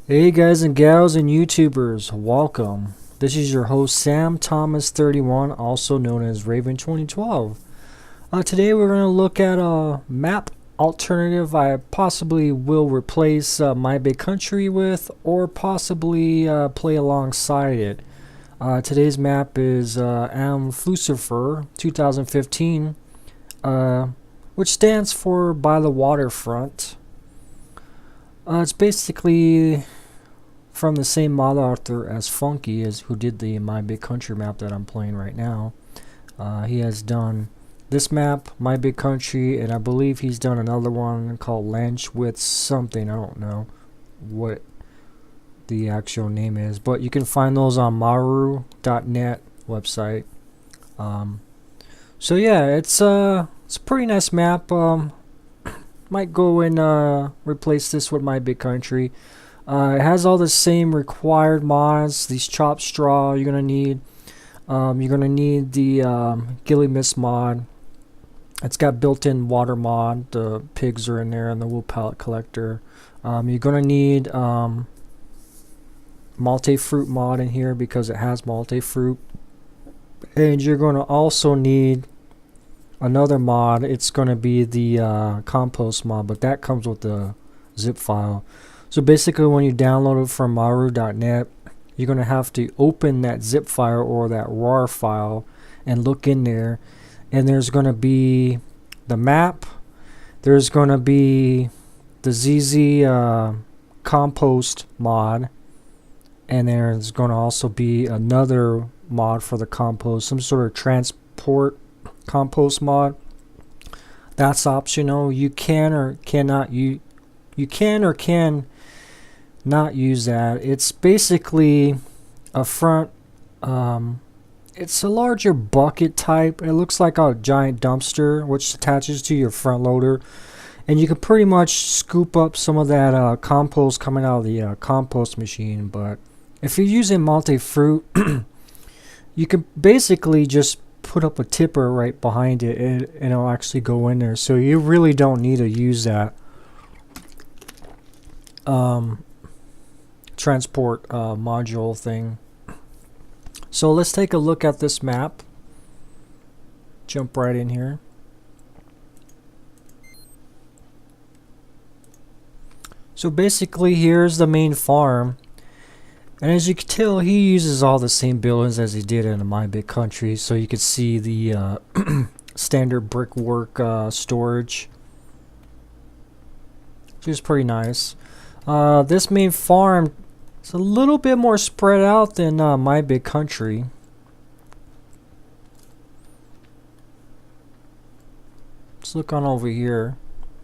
Hey guys and gals and YouTubers, welcome. This is your host Sam Thomas 31, also known as Raven 2012. Today we're going to look at a map alternative I possibly will replace My Big Country with, or possibly play alongside it. Today's map is Am Flussufer 2015, which stands for By the Waterfront. It's basically from the same mod author as Funky, as who did the My Big Country map that I'm playing right now. He has done this map, My Big Country, and I believe he's done another one called Lanch with something. I don't know what the actual name is, but you can find those on maru.net website. So yeah, it's a pretty nice map. Might go and replace this with My Big Country. It has all the same required mods. These chopped straw you're gonna need. You're gonna need the Gilly Mist mod. It's got built-in water mod. The pigs are in there and the wool pallet collector. You're gonna need multi-fruit mod in here because it has multi-fruit. And you're gonna also need another mod. It's gonna be the compost mod, but that comes with the zip file. So basically when you download it from maru.net, you're going to have to open that zip file or that RAR file and look in there. And there's going to be the map. There's going to be the ZZ compost mod. And there's going to also be another mod for the compost, some sort of transport compost mod. That's optional. You can or cannot not use that. It's basically a front, it's a larger bucket type. It looks like a giant dumpster which attaches to your front loader, and you can pretty much scoop up some of that compost coming out of the compost machine. But if you're using multi-fruit, you can basically just put up a tipper right behind it and it'll actually go in there, so you really don't need to use that transport module thing. So let's take a look at this map. Jump right in here. So basically here's the main farm, and as you can tell, he uses all the same buildings as he did in My Big Country. So you can see the standard brickwork storage, which is pretty nice. This main farm is a little bit more spread out than My Big Country. Let's look on over here.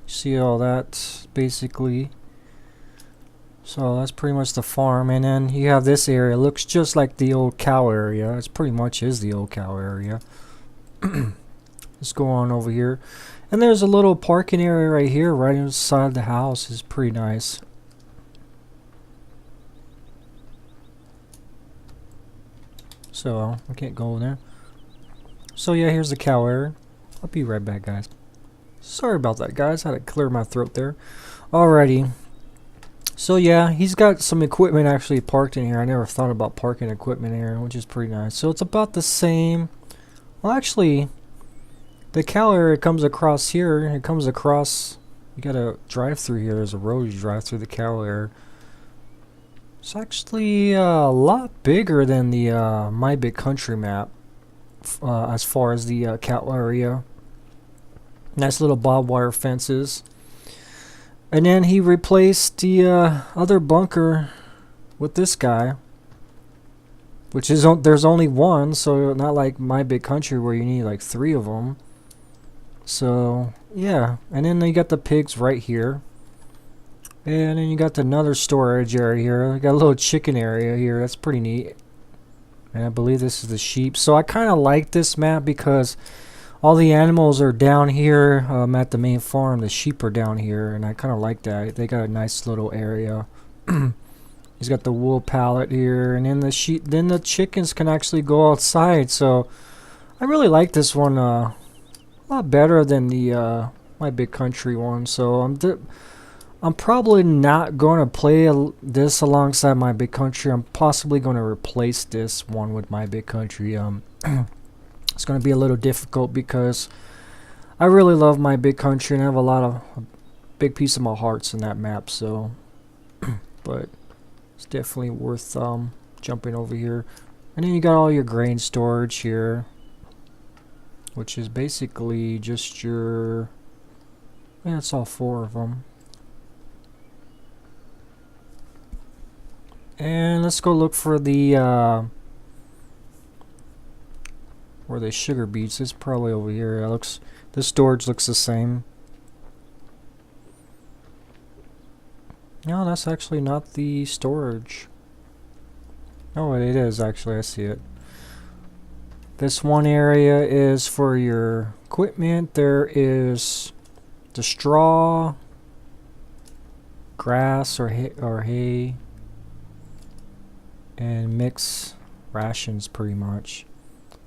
See all that basically. So that's pretty much the farm, and then you have this area. It looks just like the old cow area. It's pretty much is the old cow area. Let's go on over here, and there's a little parking area right here, right inside the house. It's pretty nice. So I can't go in there. So yeah, here's the cow area. I'll be right back, guys. Sorry about that, guys. I had to clear my throat there. Alrighty. So yeah, he's got some equipment actually parked in here. I never thought about parking equipment here, which is pretty nice. So it's about the same. Well, actually, the cow area comes across here. It comes across. You gotta drive through here. There's a road you drive through the cow area. It's actually a lot bigger than the My Big Country map as far as the cow area. Nice little barbed wire fences. And then he replaced the other bunker with this guy, which is there's only one, so not like My Big Country where you need like 3 of them. So yeah, and then you got the pigs right here, and then you got another storage area here. You got a little chicken area here. That's pretty neat. And I believe this is the sheep. So I kind of like this map because all the animals are down here at the main farm. The sheep are down here, and I kind of like that. They got a nice little area. He's got the wool pallet here, and then the chickens can actually go outside. So I really like this one a lot better than the My Big Country one. So I'm probably not going to play this alongside My Big Country. I'm possibly going to replace this one with My Big Country. It's going to be a little difficult because I really love My Big Country and I have a big piece of my heart's in that map. So, but it's definitely worth jumping over here. And then you got all your grain storage here, which is basically just your. Yeah, it's all 4 of them. And let's go look for the where the sugar beets. It's probably over here. The storage looks the same. No, that's actually not the storage. Oh, it is actually. I see it. This one area is for your equipment. There is the straw, grass or hay. And mix rations pretty much.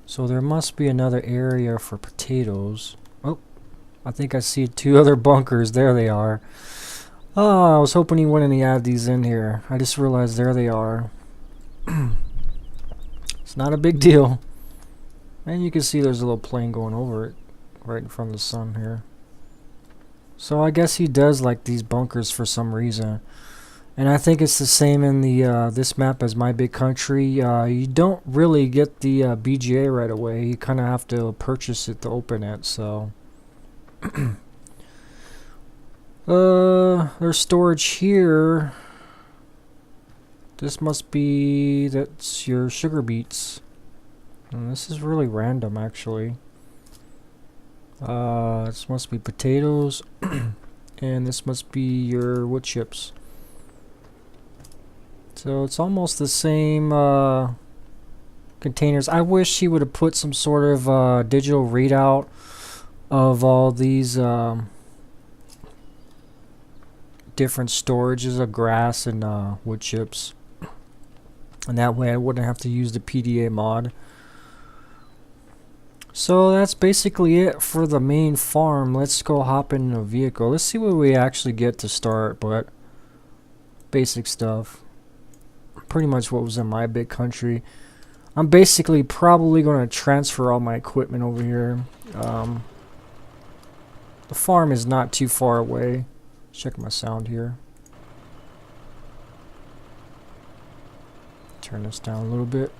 So there must be another area for potatoes. Oh, I think I see 2 other bunkers. There they are. Oh, I was hoping he wouldn't add these in here. I just realized there they are. It's not a big deal. And you can see there's a little plane going over it right in front of the sun here. So I guess he does like these bunkers for some reason. And I think it's the same in the this map as My Big Country. You don't really get the BGA right away. You kind of have to purchase it to open it. So there's storage here. This must be that's your sugar beets. And this is really random, actually. This must be potatoes, and this must be your wood chips. So it's almost the same containers. I wish he would have put some sort of digital readout of all these different storages of grass and wood chips. And that way I wouldn't have to use the PDA mod. So that's basically it for the main farm. Let's go hop in a vehicle. Let's see what we actually get to start, but basic stuff. Pretty much what was in My Big Country. I'm basically probably going to transfer all my equipment over here. The farm is not too far away. Check my sound here. Turn this down a little bit.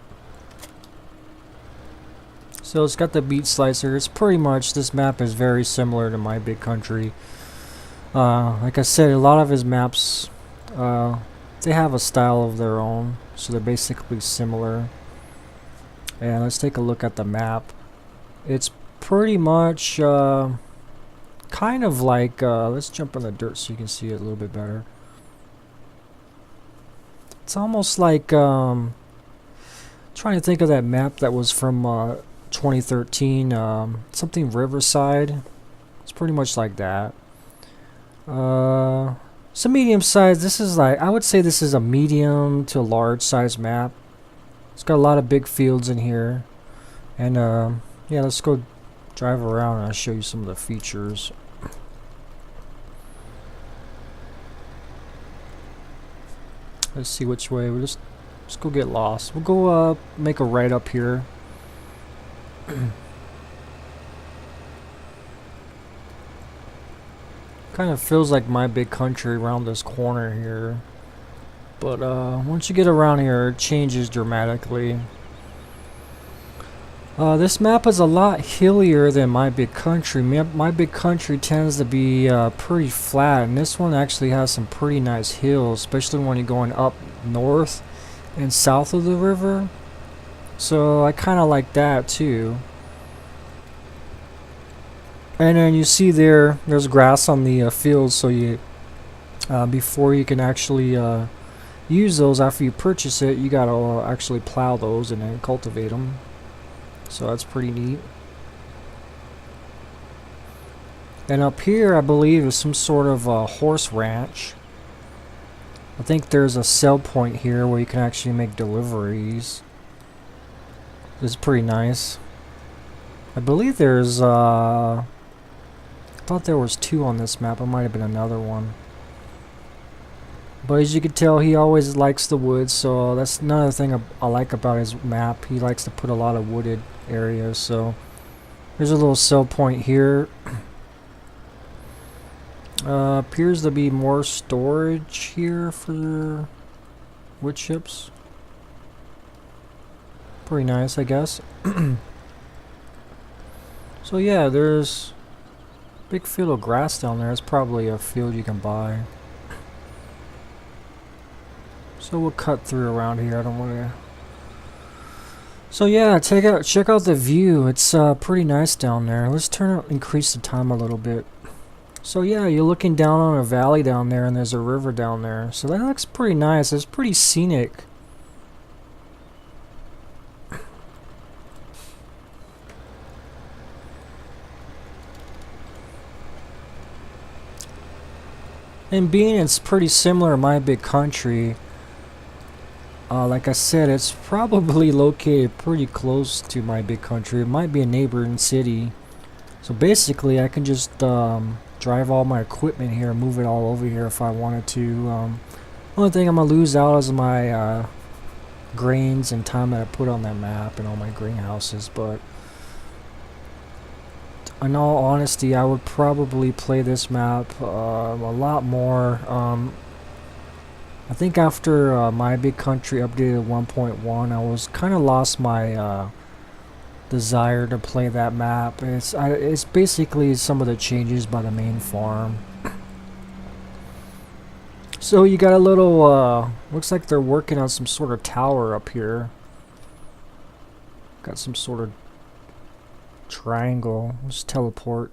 So it's got the beet slicer. It's pretty much, this map is very similar to My Big Country. Like I said, a lot of his maps, they have a style of their own, so they're basically similar. And let's take a look at the map. It's pretty much kind of like, let's jump in the dirt so you can see it a little bit better. It's almost like, trying to think of that map that was from 2013, something Riverside. It's pretty much like that. It's a medium size. This is like, I would say this is a medium to large size map. It's got a lot of big fields in here. And yeah, let's go drive around and I'll show you some of the features. Let's see which way. We'll just go get lost. We'll go make a right up here. Kind of feels like My Big Country around this corner here, but once you get around here it changes dramatically. This map is a lot hillier than My Big Country. My Big Country tends to be pretty flat, and this one actually has some pretty nice hills, especially when you're going up north and south of the river. So I kind of like that too. And then you see there's grass on the field, so you before you can actually use those after you purchase it, you gotta actually plow those and then cultivate them. So that's pretty neat. And up here, I believe, is some sort of horse ranch. I think there's a sell point here where you can actually make deliveries. This is pretty nice. I believe there's I thought there was 2 on this map. It might have been another one. But as you can tell, he always likes the woods, so that's another thing I like about his map. He likes to put a lot of wooded areas, so there's a little sell point here. Appears to be more storage here for wood chips. Pretty nice, I guess. So yeah, there's a big field of grass down there. It's probably a field you can buy. So we'll cut through around here. I don't want to. So yeah, check out the view. It's pretty nice down there. Let's increase the time a little bit. So yeah, you're looking down on a valley down there, and there's a river down there. So that looks pretty nice. It's pretty scenic. And being it's pretty similar to My Big Country, like I said, it's probably located pretty close to My Big Country. It might be a neighboring city. So basically, I can just drive all my equipment here, move it all over here if I wanted to. Only thing I'm gonna lose out is my grains and time that I put on that map and all my greenhouses. But in all honesty, I would probably play this map a lot more. I think after My Big Country updated 1.1, I was kind of lost my desire to play that map. It's basically some of the changes by the main farm. So you got a little, looks like they're working on some sort of tower up here. Got some sort of triangle. Let's teleport.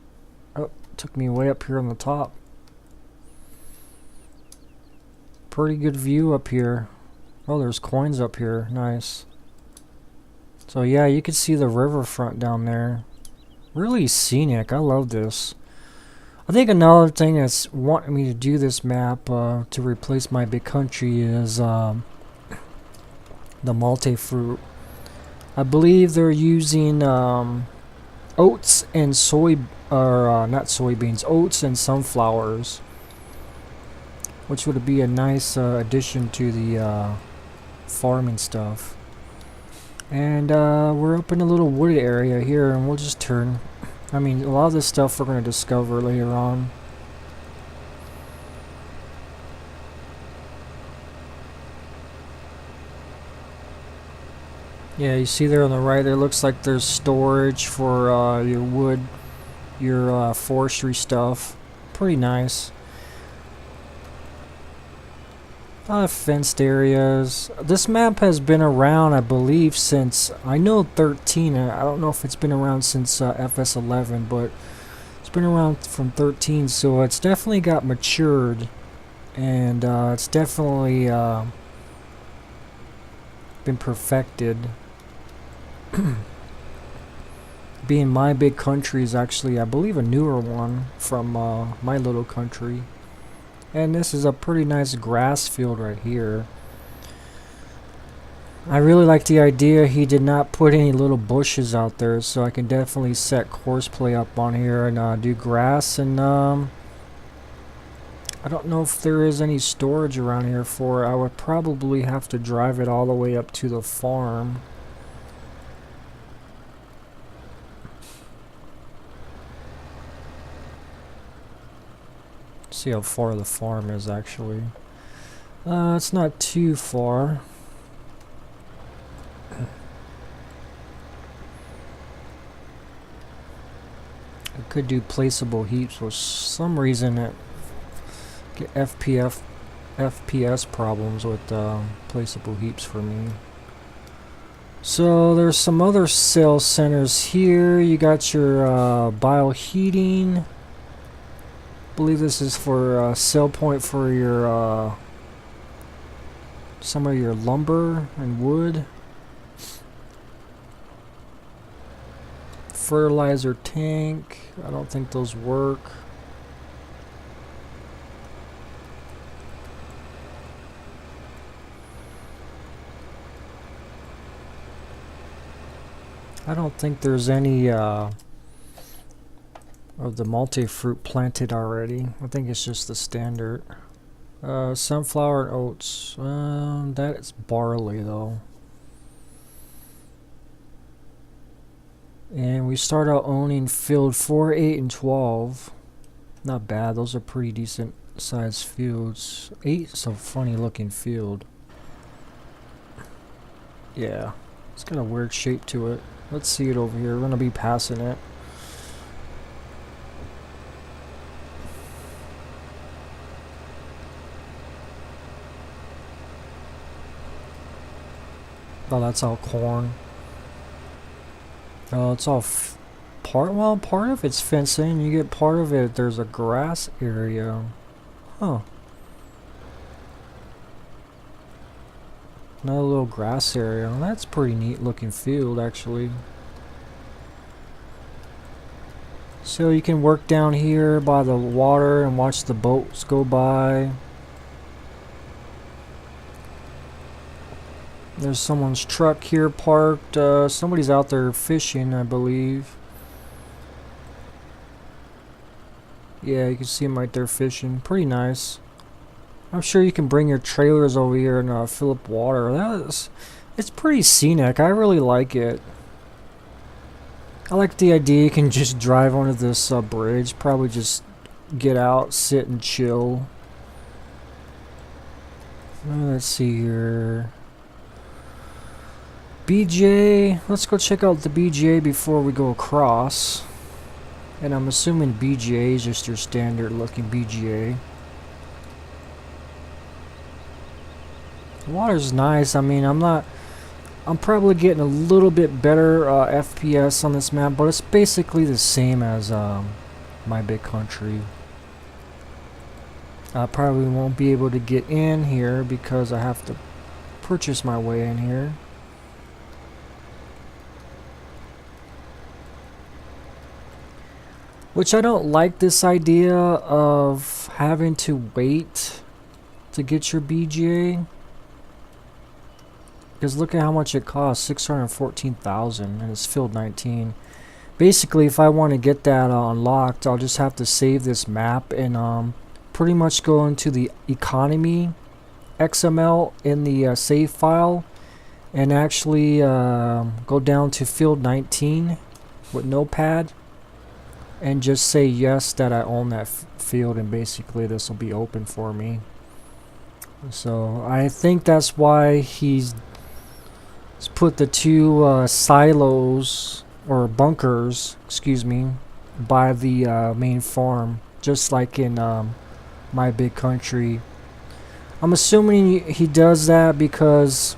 Oh, took me way up here on the top. Pretty good view up here. Oh, there's coins up here. Nice. So yeah, you can see the riverfront down there. Really scenic. I love this. I think another thing that's wanting me to do this map to replace My Big Country is the multi-fruit. I believe they're using oats and not soybeans, oats and sunflowers, which would be a nice addition to the farming stuff. And we're up in a little wooded area here, and we'll just turn. I mean, a lot of this stuff we're going to discover later on. Yeah, you see there on the right, there looks like there's storage for your wood, your forestry stuff. Pretty nice. A lot of fenced areas. This map has been around, I believe, since, I know 13. I don't know if it's been around since FS11, but it's been around from 13, so it's definitely got matured, and it's definitely been perfected. Being My Big Country is actually, I believe, a newer one from My Little Country. And this is a pretty nice grass field right here. I really like the idea he did not put any little bushes out there, so I can definitely set courseplay up on here and do grass. And I don't know if there is any storage around here for it. I would probably have to drive it all the way up to the farm. See how far the farm is actually. It's not too far. I could do placeable heaps. For some reason it get FPS problems with placeable heaps for me. So there's some other sales centers here. You got your bioheating. I believe this is for sell point for your some of your lumber and wood. Fertilizer tank. I don't think those work. I don't think there's any of the multi-fruit planted already. I think it's just the standard. Sunflower and oats. That is barley though. And we start out owning field 4, 8, and 12. Not bad. Those are pretty decent sized fields. 8 is a funny looking field. Yeah. It's got a weird shape to it. Let's see it over here. We're going to be passing it. Oh, that's all corn. Oh, it's all part of it's fencing. You get part of it. There's a grass area. Huh. Another little grass area. That's pretty neat looking field, actually. So you can work down here by the water and watch the boats go by. There's someone's truck here parked. Somebody's out there fishing, I believe. Yeah, you can see them right there fishing. Pretty nice. I'm sure you can bring your trailers over here and fill up water. It's pretty scenic. I really like it. I like the idea you can just drive onto this bridge. Probably just get out, sit, and chill. Let's see here. BJ. Let's go check out the BJ before we go across. And I'm assuming BGA is just your standard looking BGA. The water's nice. I mean, I'm probably getting a little bit better FPS on this map, but it's basically the same as My Big Country. I probably won't be able to get in here because I have to purchase my way in here. Which I don't like this idea of having to wait to get your BGA. Because look at how much it costs, 614,000, and it's filled 19. Basically, if I want to get that unlocked, I'll just have to save this map and pretty much go into the economy XML in the save file and actually go down to field 19 with notepad and just say yes that I own that field, and basically this will be open for me. So I think that's why he's put the two silos or bunkers, excuse me, by the main farm, just like in My Big Country. I'm assuming he does that because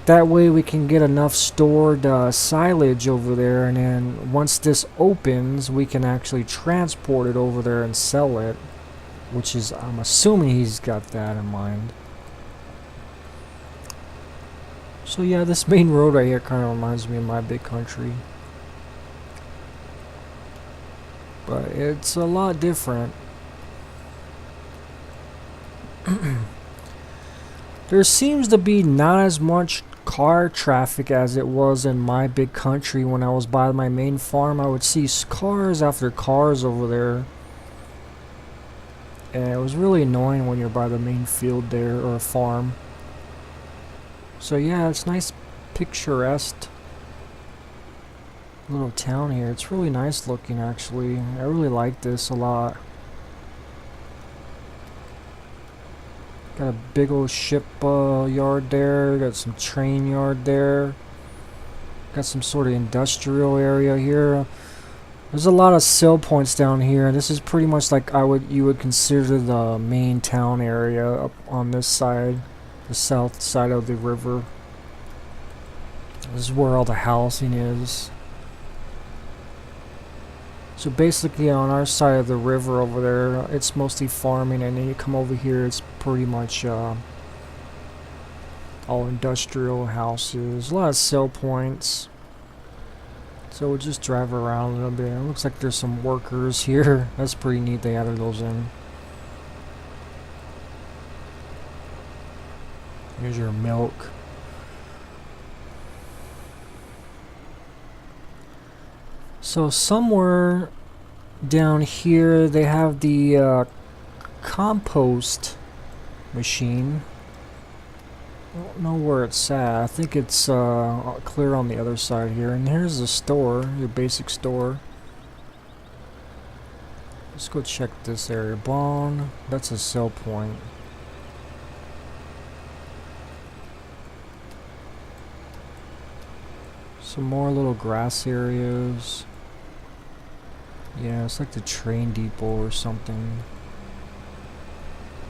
that way we can get enough stored silage over there, and then once this opens we can actually transport it over there and sell it, which is, I'm assuming he's got that in mind. So yeah, this main road right here kind of reminds me of My Big Country, but it's a lot different. There seems to be not as much car traffic as it was in My Big Country. When I was by my main farm, I would see cars after cars over there, and it was really annoying when you're by the main field there, or farm. So yeah, it's nice, picturesque little town here. It's really nice looking, actually. I really like this a lot. Got a big old ship yard there. Got some train yard there. Got some sort of industrial area here. There's a lot of sell points down here. This is pretty much like you would consider the main town area up on this side, the south side of the river. This is where all the housing is. So basically on our side of the river over there, it's mostly farming, and then you come over here, it's pretty much all industrial houses, a lot of sell points. So we'll just drive around a little bit. It looks like there's some workers here. That's pretty neat, they added those in. Here's your milk. So somewhere down here they have the compost machine. I don't know where it's at. I think it's clear on the other side here. And here's the store, your basic store. Let's go check this area. Bond, that's a sell point. Some more little grass areas. Yeah, it's like the train depot or something.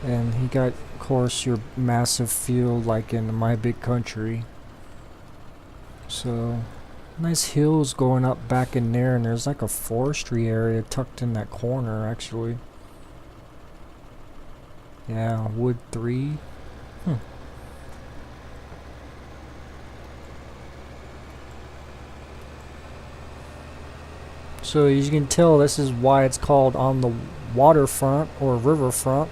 And he got, of course, your massive field like in My Big Country. So, nice hills going up back in there, and there's like a forestry area tucked in that corner, actually. Yeah, wood 3. So as you can tell, this is why it's called On the Waterfront or Riverfront.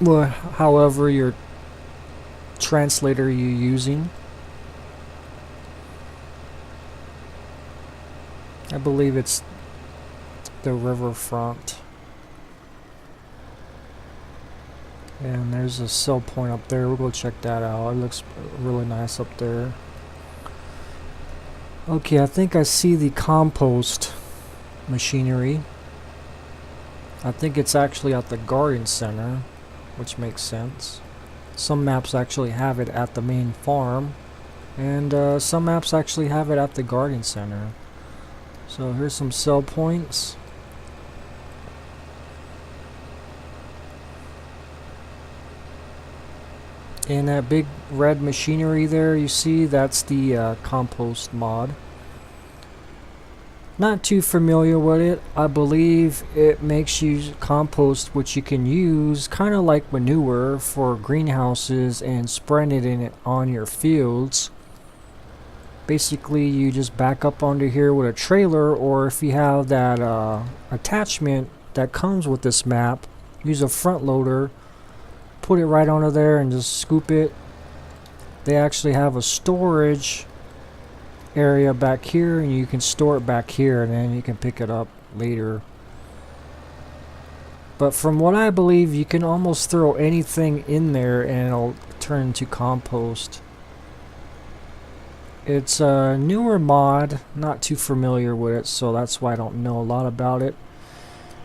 Well, however your translator you're using. I believe it's the riverfront. And there's a sell point up there. We'll go check that out. It looks really nice up there. Okay, I think I see the compost machinery. I think it's actually at the garden center, which makes sense. Some maps actually have it at the main farm, and some maps actually have it at the garden center. So here's some sell points. And that big red machinery there, you see, that's the compost mod. Not too familiar with it. I believe it makes you compost, which you can use kind of like manure for greenhouses and spread it in it on your fields. Basically, you just back up onto here with a trailer, or if you have that attachment that comes with this map, use a front loader. Put it right onto there and just scoop it. They actually have a storage area back here, and you can store it back here, and then you can pick it up later. But from what I believe, you can almost throw anything in there and it'll turn into compost. It's a newer mod, not too familiar with it, so that's why I don't know a lot about it.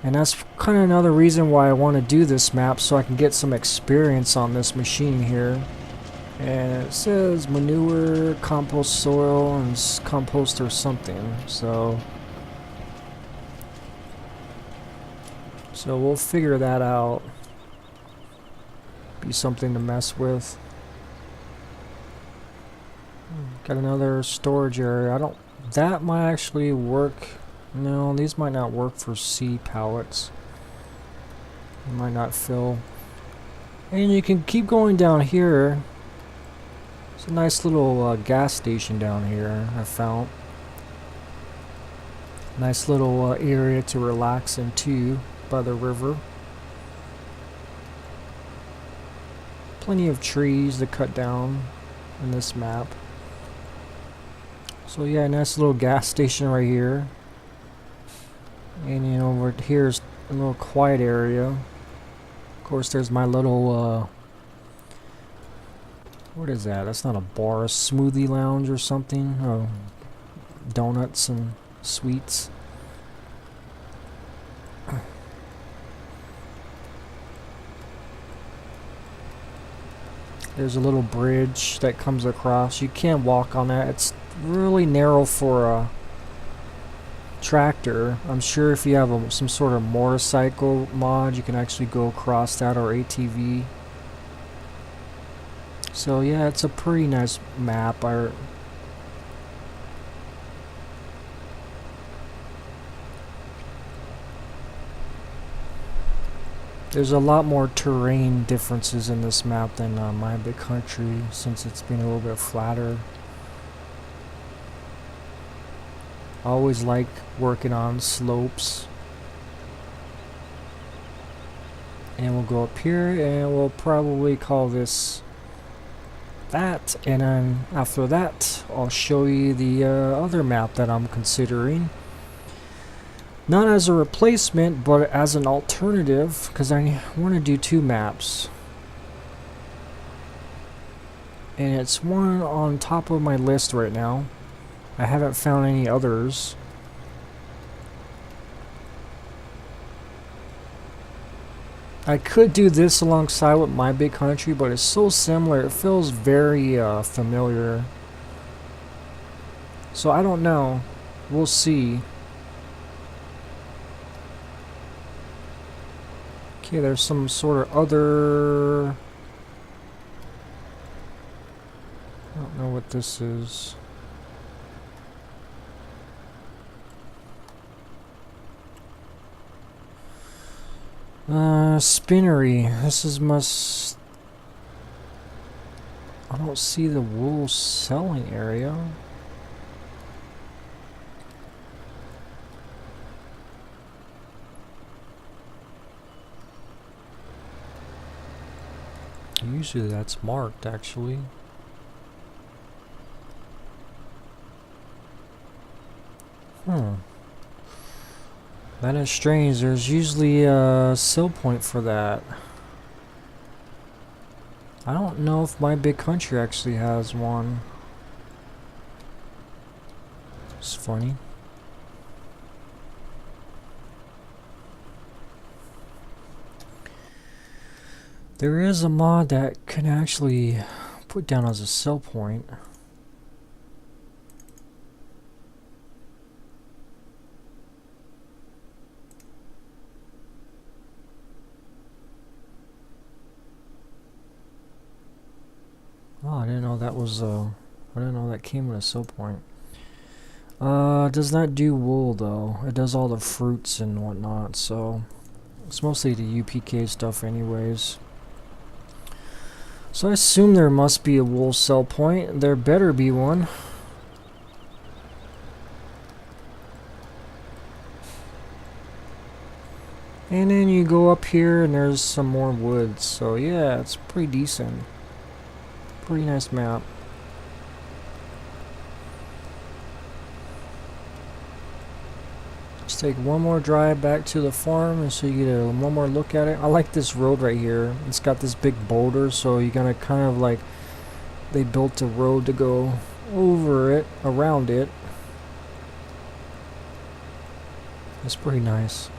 And that's kind of another reason why I want to do this map, so I can get some experience on this machine here. And it says manure, compost soil, and compost or something. So we'll figure that out. Be something to mess with. Got another storage area. That might actually work. No, these might not work for C pallets. They might not fill. And you can keep going down here. It's a nice little gas station down here, I found. Nice little area to relax into by the river. Plenty of trees to cut down in this map. So yeah, nice little gas station right here. And you know, over here's a little quiet area. Of course, there's my little what is that? That's not a bar, a smoothie lounge or something. Oh, donuts and sweets. There's a little bridge that comes across. You can't walk on that. It's really narrow for a tractor. I'm sure if you have some sort of motorcycle mod, you can actually go across that, or ATV. So yeah, it's a pretty nice map. There's a lot more terrain differences in this map than My Big Country, since it's been a little bit flatter. I always like working on slopes. And we'll go up here, and we'll probably call this that, and then after that I'll show you the other map that I'm considering. Not as a replacement, but as an alternative, because I want to do 2 maps. And it's one on top of my list right now. I haven't found any others. I could do this alongside with My Big Country, but it's so similar. It feels very familiar. So I don't know. We'll see. Okay, there's some sort of other... I don't know what this is. Spinnery. This is must... I don't see the wool selling area. Usually that's marked, actually. That is strange. There's usually a sell point for that. I don't know if My Big Country actually has one. It's funny. There is a mod that can actually put down as a sell point. Oh, I didn't know that was I didn't know that came with a sell point. It does not do wool though. It does all the fruits and whatnot, so it's mostly the UPK stuff anyways. So I assume there must be a wool sell point. There better be one. And then you go up here and there's some more woods. So yeah, it's pretty decent. Pretty nice map. Let's take one more drive back to the farm and so you get one more look at it. I like this road right here. It's got this big boulder, so you're gonna kind of like, they built a road to go over it, around it. It's pretty nice.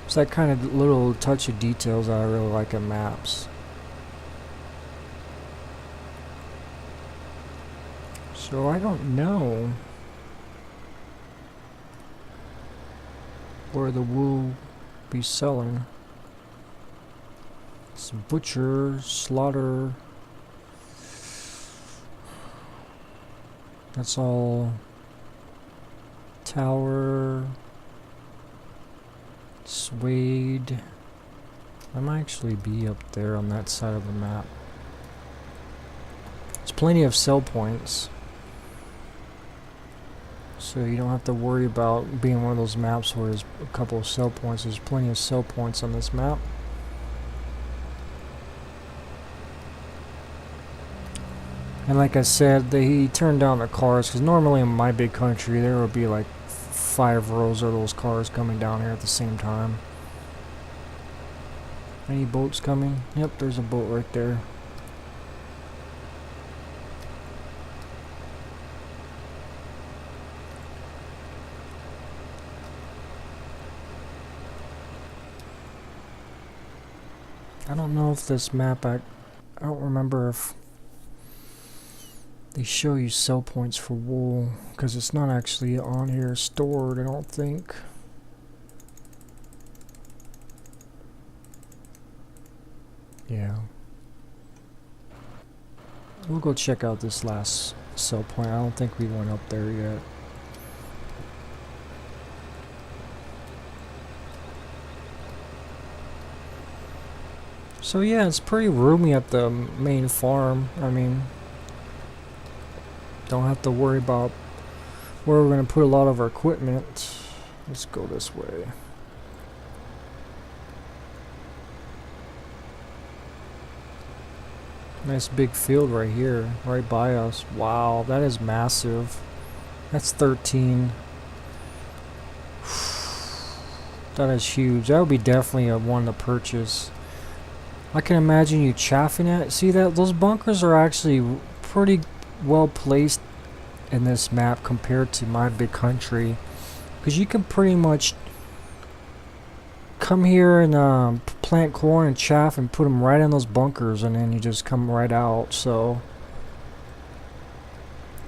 It's that kind of little touch of details that I really like in maps. So I don't know where the wool be selling. It's butcher, slaughter. That's all. Tower. Suede. I might actually be up there on that side of the map. There's plenty of sell points. So you don't have to worry about being one of those maps where there's a couple of sell points. There's plenty of sell points on this map. And like I said, he turned down the cars because normally in My Big Country there would be like 5 rows of those cars coming down here at the same time. Any boats coming? Yep, there's a boat right there. I don't know if this map, I don't remember if they show you sell points for wool, because it's not actually on here stored, I don't think. Yeah. We'll go check out this last sell point. I don't think we went up there yet. So yeah, it's pretty roomy at the main farm. I mean, don't have to worry about where we're going to put a lot of our equipment. Let's go this way. Nice big field right here, right by us. Wow, that is massive. That's 13. That is huge. That would be definitely a one to purchase. I can imagine you chaffing at. See that those bunkers are actually pretty well placed in this map compared to my big country, because you can pretty much come here and plant corn and chaff and put them right in those bunkers, and then you just come right out. So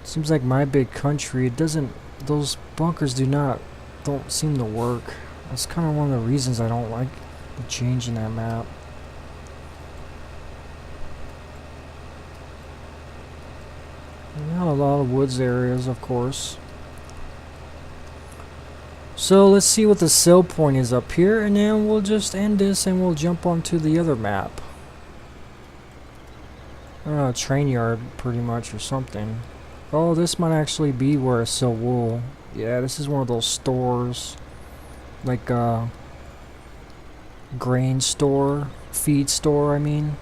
seems like my big country, it doesn't. Those bunkers don't seem to work. That's kind of one of the reasons I don't like the change in that map. Not a lot of woods areas, of course. So let's see what the sell point is up here, and then we'll just end this and we'll jump onto the other map. Train yard pretty much or something. Oh, this might actually be where I sell wool. Yeah, this is one of those stores. Like grain store, feed store, I mean.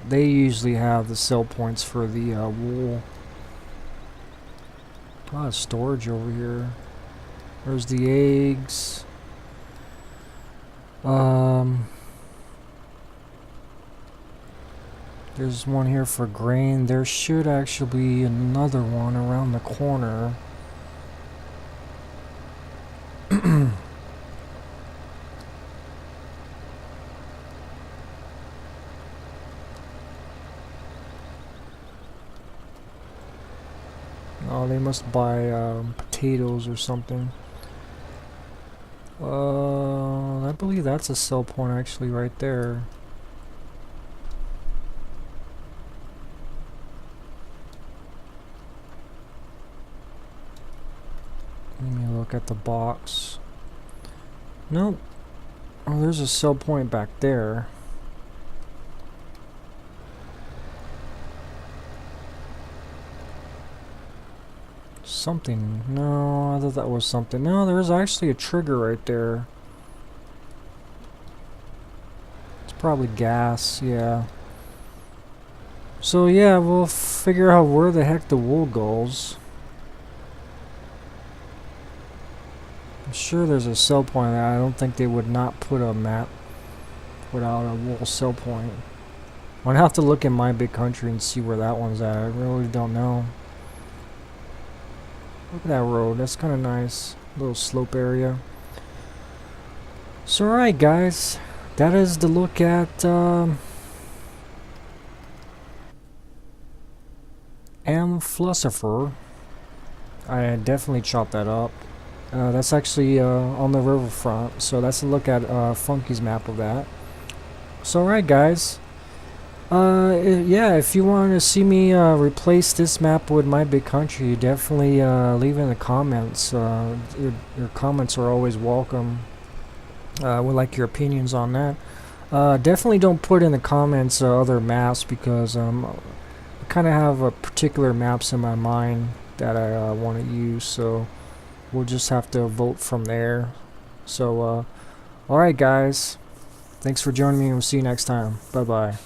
They usually have the sell points for the wool. A lot of storage over here. There's the eggs. There's one here for grain. There should actually be another one around the corner. Oh, they must buy potatoes or something. I believe that's a sell point actually right there. Let me look at the box. Nope. Oh, there's a sell point back there. Something. No, I thought that was something. No, there's actually a trigger right there. It's probably gas, yeah. So yeah, we'll figure out where the heck the wool goes. I'm sure there's a sell point. I don't think they would not put a map without a wool sell point. I'd have to look in my big country and see where that one's at. I really don't know. Look at that road. That's kind of nice. Little slope area. So alright guys, that is the look at Am Flussufer. I definitely chopped that up. That's actually on the riverfront, so that's a look at Funky's map of that. So alright guys, yeah, if you want to see me replace this map with my big country, definitely leave in the comments. Your comments are always welcome. Would like your opinions on that. Definitely don't put in the comments other maps, because I kind of have a particular maps in my mind that I want to use, so we'll just have to vote from there. So alright guys, thanks for joining me, and we'll see you next time. Bye bye.